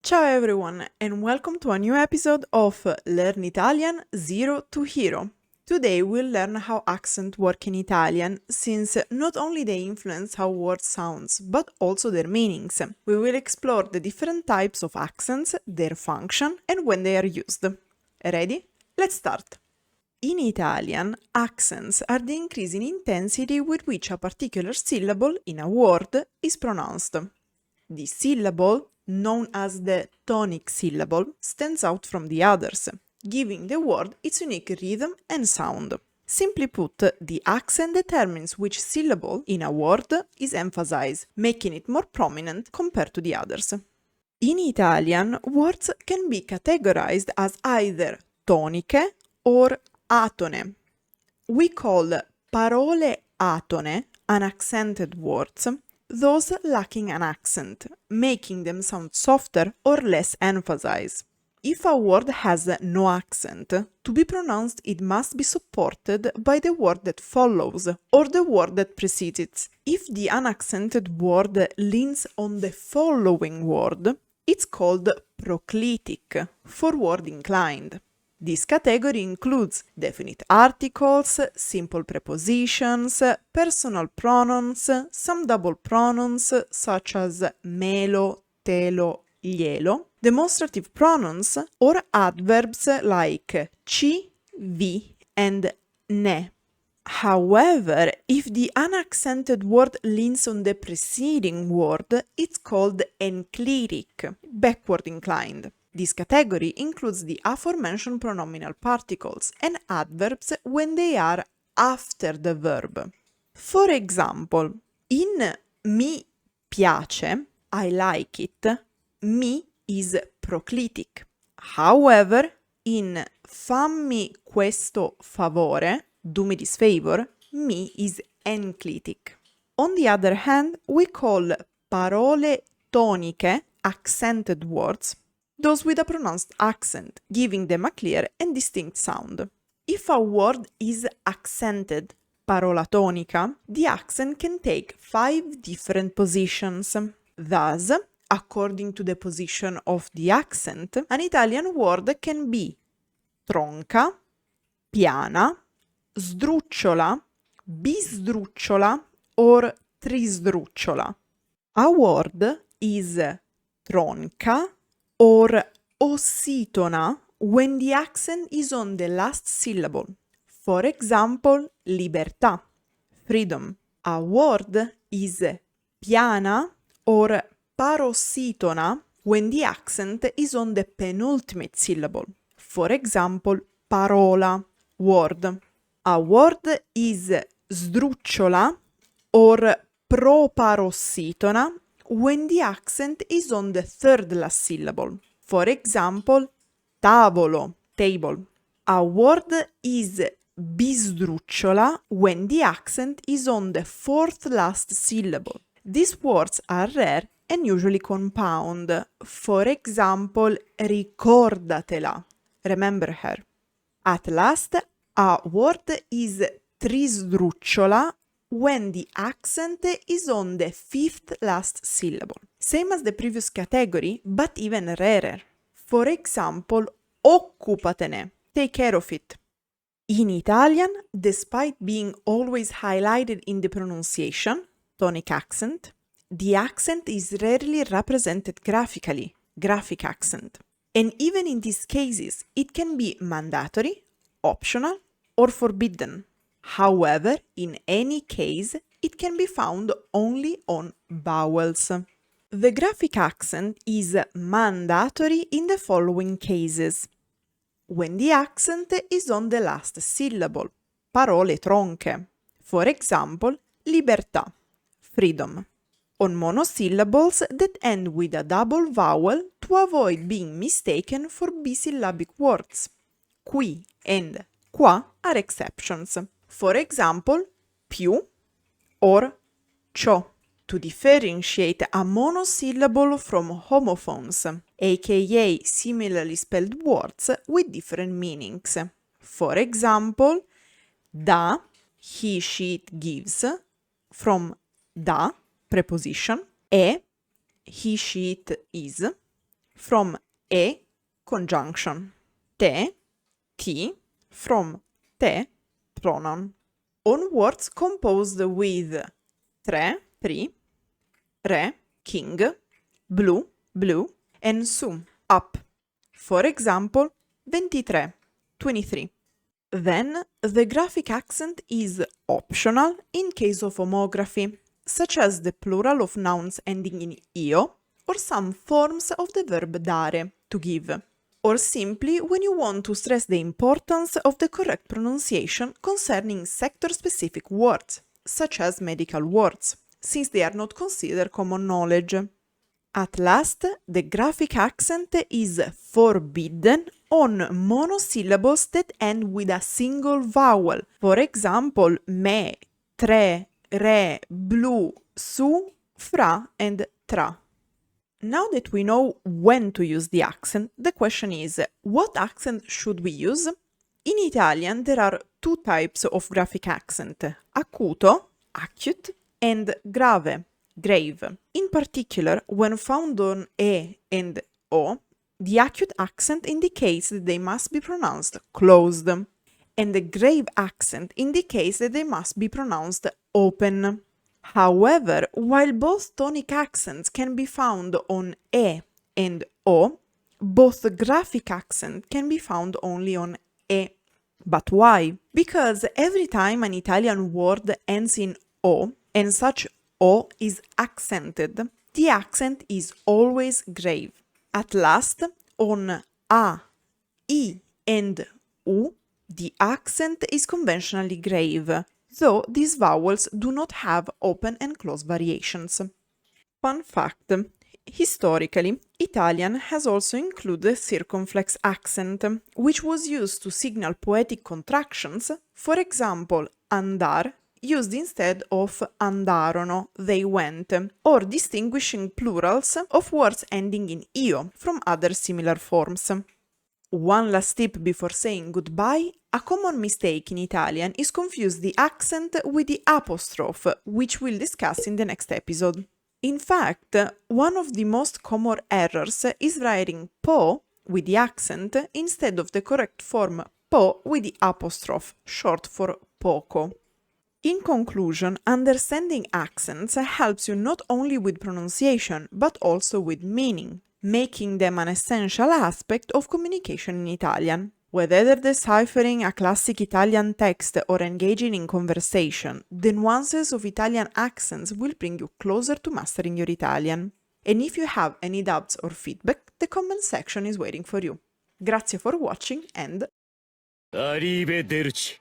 Ciao everyone and welcome to a new episode of Learn Italian 0 to Hero. Today we'll learn how accents work in Italian, since not only they influence how words sounds, but also their meanings. We will explore the different types of accents, their function, and when they are used. Ready? Let's start! In Italian, accents are the increase in intensity with which a particular syllable in a word is pronounced. The syllable, known as the tonic syllable, stands out from the others, giving the word its unique rhythm and sound. Simply put, the accent determines which syllable in a word is emphasized, making it more prominent compared to the others. In Italian, words can be categorized as either toniche or atone. We call parole atone, unaccented words, those lacking an accent, making them sound softer or less emphasized. If a word has no accent, to be pronounced it must be supported by the word that follows or the word that precedes it. If the unaccented word leans on the following word, it's called proclitic, forward inclined. This category includes definite articles, simple prepositions, personal pronouns, some double pronouns such as melo, telo, glielo, demonstrative pronouns, or adverbs like ci, vi, and ne. However, if the unaccented word leans on the preceding word, it's called enclitic, backward inclined. This category includes the aforementioned pronominal particles and adverbs when they are after the verb. For example, in mi piace, I like it, mi is proclitic. However, in fammi questo favore, do me this favor, mi is enclitic. On the other hand, we call parole toniche, accented words, those with a pronounced accent, giving them a clear and distinct sound. If a word is accented, parola tonica, the accent can take 5 different positions. Thus, according to the position of the accent, an Italian word can be tronca, piana, sdrucciola, bisdrucciola, or trisdrucciola. A word is tronca or ossitona when the accent is on the last syllable. For example, libertà, freedom. A word is piana or parossitona when the accent is on the penultimate syllable. For example, parola, word. A word is sdrucciola or proparossitona when the accent is on the third last syllable. For example, tavolo, table. A word is bisdrucciola when the accent is on the fourth last syllable. These words are rare and usually compound. For example, ricordatela, remember her. At last, a word is trisdrucciola when the accent is on the fifth last syllable. Same as the previous category, but even rarer. For example, occupatene, take care of it. In Italian, despite being always highlighted in the pronunciation, tonic accent, the accent is rarely represented graphically, graphic accent. And even in these cases, it can be mandatory, optional, or forbidden. However, in any case, it can be found only on vowels. The graphic accent is mandatory in the following cases. When the accent is on the last syllable, parole tronche. For example, libertà, freedom. On monosyllables that end with a double vowel to avoid being mistaken for bisyllabic words. Qui and qua are exceptions. For example, più or ciò, to differentiate a monosyllable from homophones, aka similarly spelled words with different meanings. For example, dà, he, she, it gives, from dà, preposition, e, he, she, it is, from e conjunction. Te, ti from te pronoun. On words composed with tre, pri, re, king, blu, blue, and su, up. For example, 23, 23. Then, the graphic accent is optional in case of homography, such as the plural of nouns ending in io, or some forms of the verb dare, to give, or simply when you want to stress the importance of the correct pronunciation concerning sector-specific words, such as medical words, since they are not considered common knowledge. At last, the graphic accent is forbidden on monosyllables that end with a single vowel. For example, me, tre, re, blu, su, fra, and tra. Now that we know when to use the accent, the question is, what accent should we use? In Italian, there are two types of graphic accent, acuto, acute, and grave, grave. In particular, when found on e and o, the acute accent indicates that they must be pronounced closed, and the grave accent indicates that they must be pronounced open. However, while both tonic accents can be found on e and o, both the graphic accent can be found only on e. But why? Because every time an Italian word ends in o, and such o is accented, the accent is always grave. At last, on a, I, and u, the accent is conventionally grave, though these vowels do not have open and close variations. Fun fact: historically, Italian has also included circumflex accent, which was used to signal poetic contractions, for example, andar, used instead of andarono, they went, or distinguishing plurals of words ending in io from other similar forms. One last tip before saying goodbye: a common mistake in Italian is confuse the accent with the apostrophe, which we'll discuss in the next episode. In fact, one of the most common errors is writing po with the accent instead of the correct form po with the apostrophe, short for poco. In conclusion, understanding accents helps you not only with pronunciation, but also with meaning, making them an essential aspect of communication in Italian. Whether deciphering a classic Italian text or engaging in conversation, the nuances of Italian accents will bring you closer to mastering your Italian. And if you have any doubts or feedback, the comment section is waiting for you. Grazie for watching and Arrivederci.